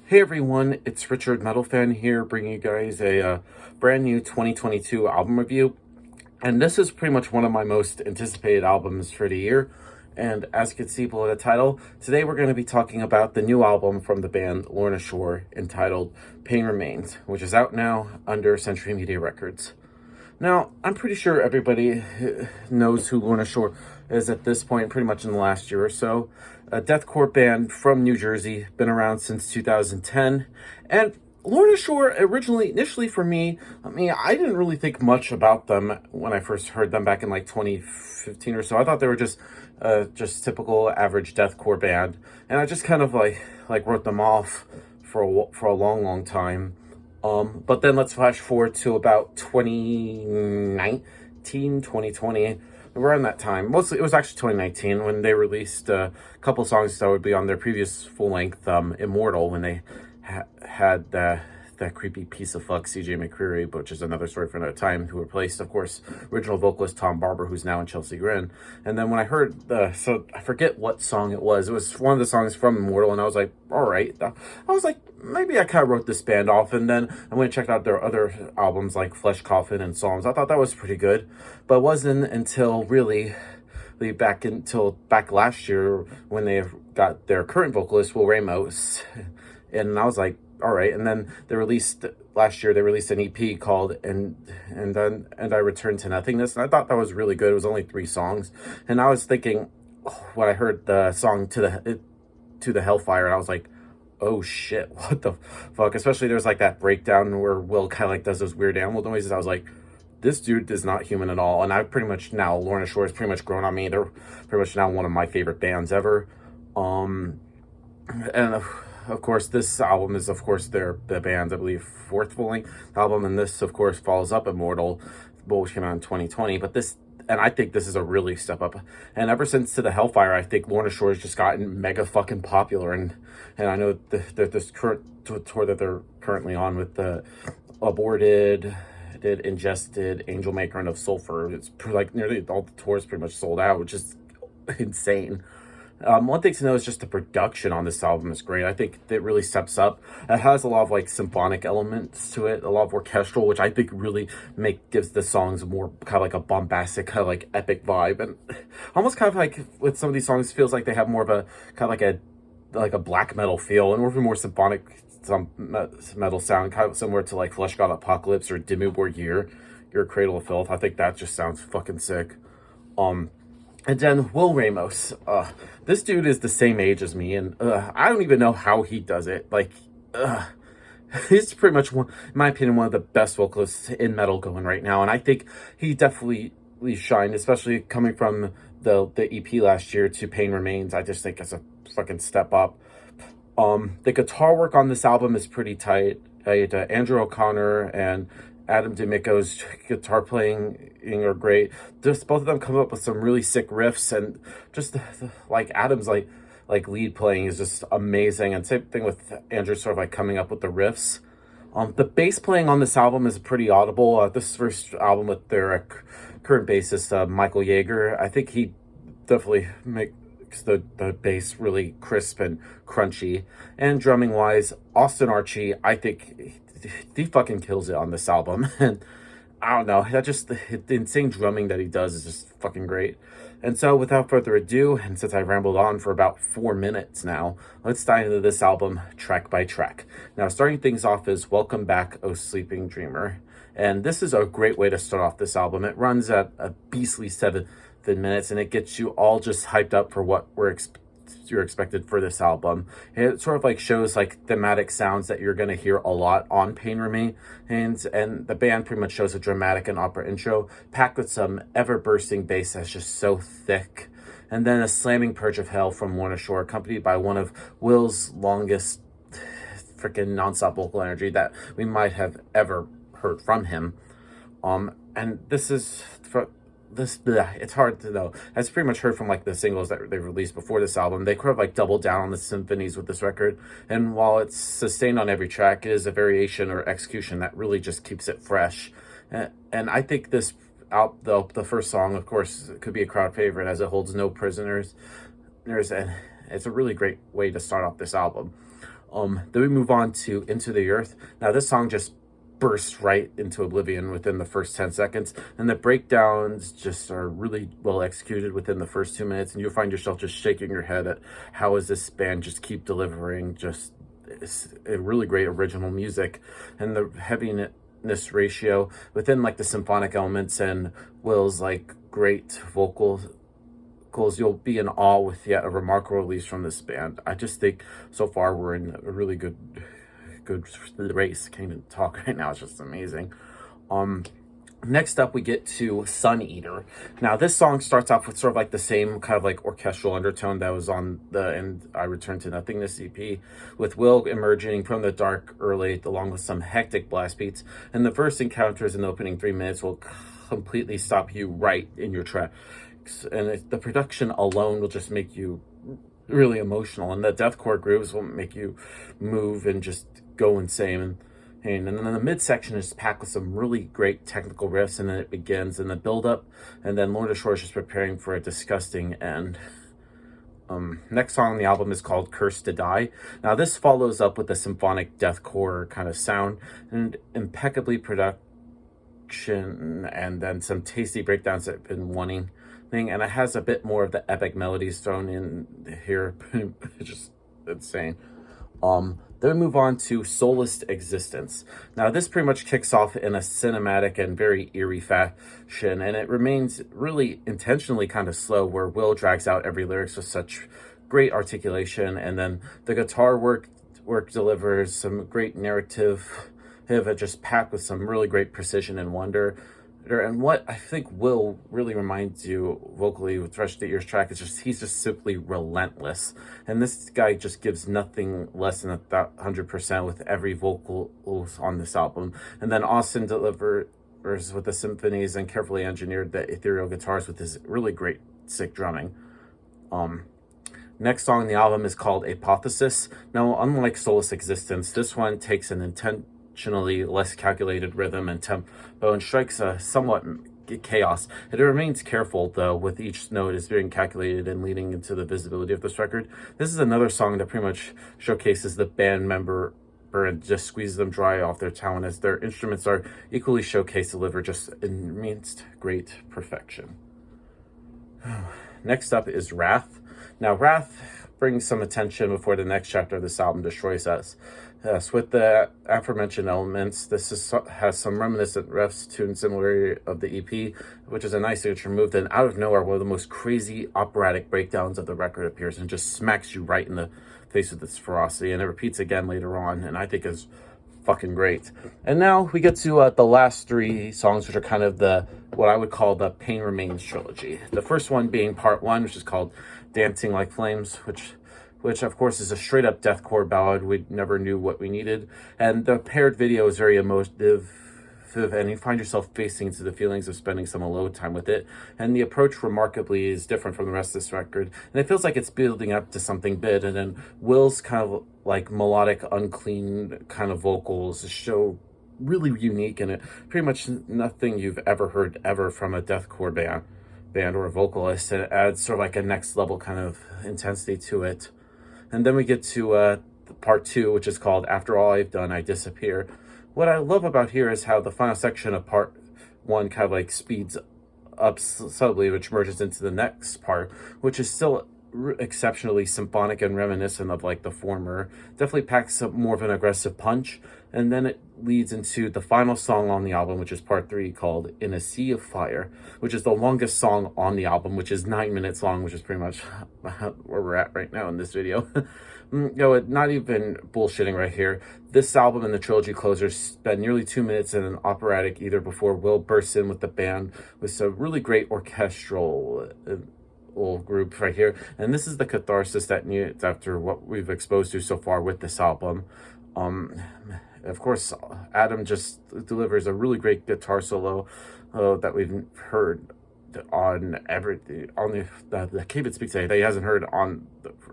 Hey everyone, it's Richard Metal Fan here, bringing you guys a brand new 2022 album review. And this is pretty much one of my most anticipated albums for the year. And as you can see below the title, today we're going to be talking about the new album from the band Lorna entitled Pain Remains, which is out now under Century Media Records. Now, I'm pretty sure everybody knows who Lorna Shore is at this point, pretty much in the last year or so. A deathcore band from New Jersey, been around since 2010. And Lorna Shore initially for me, I didn't really think much about them when I first heard them back in like 2015 or so. I thought they were just typical average deathcore band. And I just kind of like wrote them off for a long time. But then let's flash forward to about 2019, 2020, around that time. Mostly, it was actually 2019 when they released a couple songs that would be on their previous full-length, Immortal, when they had that creepy piece of fuck CJ McCreery, which is another story for another time, who replaced, of course, original vocalist Tom Barber, who's now in Chelsea Grin. And then when I heard so I forget what song it was one of the songs from Immortal, and I was like, all right. I was like, maybe I kind of wrote this band off, and then I went and checked out their other albums like Flesh Coffin and Psalms. I thought that was pretty good, but it wasn't until really back last year when they got their current vocalist, Will Ramos, and I was like, all right. And then last year they released an EP called and I Returned to Nothingness, and I thought that was really good. It was only 3 songs, and I was thinking, when I heard the song to the Hellfire, and I was like, oh shit, what the fuck? Especially there's like that breakdown where Will kind of like does those weird animal noises. I was like, this dude is not human at all. And I've pretty much now, Lorna Shore has pretty much grown on me. They're pretty much now one of my favorite bands ever. And of course, this album is, of course, the band's, I believe, 4th full-length album, and this, of course, follows up Immortal, which came out in 2020. And I think this is a really step up. And ever since To the Hellfire, I think Lorna Shore has just gotten mega fucking popular. And I know this current tour that they're currently on with the Aborted, did Ingested, Angel Maker, and of Sulfur. It's like nearly all the tours pretty much sold out, which is insane. One thing to know is just the production on this album is great. I think it really steps up. It has a lot of like symphonic elements to it, a lot of orchestral, which I think really gives the songs more kind of like a bombastic, kind of like epic vibe, and almost kind of like with some of these songs, feels like they have more of a kind of like a black metal feel, and more symphonic, some metal sound, kind of similar to like Flesh God Apocalypse or Dimmu Borgir, Your Cradle of Filth. I think that just sounds fucking sick. And then Will Ramos, this dude is the same age as me, and I don't even know how he does it. Like, he's pretty much, in my opinion, one of the best vocalists in metal going right now, and I think he definitely shined, especially coming from the EP last year to Pain Remains. I just think it's a fucking step up. The guitar work on this album is pretty tight. Andrew O'Connor and Adam D'Amico's guitar playing are great. Just both of them come up with some really sick riffs, and just like Adam's like lead playing is just amazing, and same thing with Andrew, sort of like coming up with the riffs. The bass playing on this album is pretty audible. This first album with their current bassist, Michael Yeager, I think he definitely makes the bass really crisp and crunchy. And drumming wise, Austin Archie, I think he fucking kills it on this album. And I don't know, the insane drumming that he does is just fucking great. And so without further ado, and since I rambled on for about 4 minutes now, let's dive into this album track by track. Now, starting things off is Welcome Back, O Sleeping Dreamer. And this is a great way to start off this album. It runs at a beastly 7 minutes, and it gets you all just hyped up for what you're expected for this album. It sort of like shows like thematic sounds that you're going to hear a lot on Pain Remains, and the band pretty much shows a dramatic and opera intro packed with some ever-bursting bass that's just so thick, and then a slamming Purge of Hell from Lorna Shore, accompanied by one of Will's longest freaking nonstop vocal energy that we might have ever heard from him. And this is it's hard to know. As pretty much heard from like the singles that they released before this album, they could have like doubled down on the symphonies with this record, and while it's sustained on every track, it is a variation or execution that really just keeps it fresh. And I think this the first song, of course, could be a crowd favorite, as it holds no prisoners. And it's a really great way to start off this album. Then we move on to Into the Earth. Now this song just bursts right into oblivion within the first 10 seconds, and the breakdowns just are really well executed within the first 2 minutes, and you'll find yourself just shaking your head at how is this band just keep delivering just a really great original music. And the heaviness ratio within like the symphonic elements and Will's like great vocals, you'll be in awe with yet a remarkable release from this band. I just think so far we're in a really good race. Can't even talk right now. It's just amazing. Next up we get to Sun Eater. Now this song starts off with sort of like the same kind of like orchestral undertone that was on the And I Return to Nothingness EP, with Will emerging from the dark early along with some hectic blast beats, and the first encounters in the opening 3 minutes will completely stop you right in your tracks, and the production alone will just make you really emotional, and the deathcore grooves will make you move and just go insane. And then the midsection is packed with some really great technical riffs, and then it begins in the build-up, and then Lorna is just preparing for a disgusting end. Next song on the album is called Cursed to Die. Now this follows up with a symphonic deathcore kind of sound and impeccably production, and then some tasty breakdowns that I've been wanting. And it has a bit more of the epic melodies thrown in here. It's just insane. Then we move on to Soulless Existence. Now this pretty much kicks off in a cinematic and very eerie fashion, and it remains really intentionally kind of slow, where Will drags out every lyrics with such great articulation, and then the guitar work delivers some great narrative, just packed with some really great precision and wonder. And what I think Will really reminds you vocally with Rush the Ears track is just he's just simply relentless. And this guy just gives nothing less than 100% with every vocal on this album. And then Austin delivers with the symphonies and carefully engineered the ethereal guitars with his really great sick drumming. Next song on the album is called Apotheosis. Now, unlike Soulless Existence, this one takes an intentionally less calculated rhythm and tempo and strikes a somewhat chaos. It remains careful though, with each note is being calculated and leading into the visibility of this record. This is another song that pretty much showcases the band member and just squeezes them dry off their talent, as their instruments are equally showcased, deliver just immense great perfection. Next up is Wrath. Now Wrath brings some attention before the next chapter of this album destroys us. Yes, with the aforementioned elements, has some reminiscent riffs to similar of the EP, which is a nice signature move. Then out of nowhere, one of the most crazy operatic breakdowns of the record appears and just smacks you right in the face with its ferocity, and it repeats again later on, and I think is fucking great. And now we get to the last 3 songs, which are kind of what I would call the Pain Remains trilogy. The first one being part 1, which is called Dancing Like Flames, which of course is a straight up deathcore ballad we never knew what we needed. And the paired video is very emotive, and you find yourself facing into the feelings of spending some alone time with it. And the approach remarkably is different from the rest of this record, and it feels like it's building up to something big. And then Will's kind of like melodic, unclean kind of vocals show really unique, and it pretty much nothing you've ever heard from a deathcore band or a vocalist. And it adds sort of like a next level kind of intensity to it. And then we get to part 2, which is called After All I've Done, I Disappear. What I love about here is how the final section of part 1 kind of like speeds up subtly, which merges into the next part, which is still exceptionally symphonic and reminiscent of like the former. Definitely packs up more of an aggressive punch. And then it leads into the final song on the album, which is part 3, called In a Sea of Fire, which is the longest song on the album, which is 9 minutes long, which is pretty much where we're at right now in this video. Not even bullshitting right here. This album and the trilogy closers spend nearly 2 minutes in an operatic either before Will bursts in with the band with some really great orchestral group right here. And this is the catharsis that needs after what we've exposed to so far with this album. Of course, Adam just delivers a really great guitar solo that we've heard on everything on the Cave It Speaks that he hasn't heard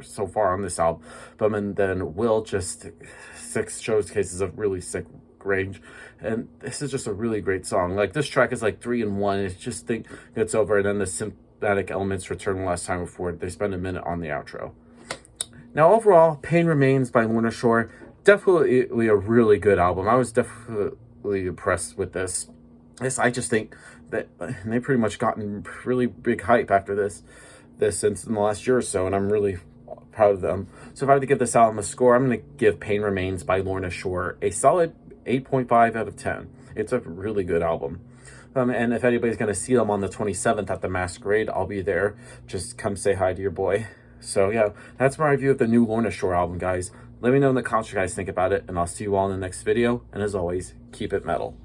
so far on this album. And then Will just 6 showcases of really sick range, and this is just a really great song. Like this track is like 3 in 1. It just gets over, and then the sympathetic elements return last time before they spend a minute on the outro. Now, overall, Pain Remains by Lorna Shore, definitely a really good album. I was definitely impressed with this. I just think that they pretty much gotten really big hype after this since in the last year or so, and I'm really proud of them. So if I had to give this album a score, I'm going to give Pain Remains by Lorna Shore a solid 8.5 out of 10. It's a really good album. And if anybody's going to see them on the 27th at the Masquerade, I'll be there. Just come say hi to your boy. So yeah, that's my review of the new Lorna Shore album, guys. Let me know in the comments what you guys think about it, and I'll see you all in the next video. And as always, keep it metal.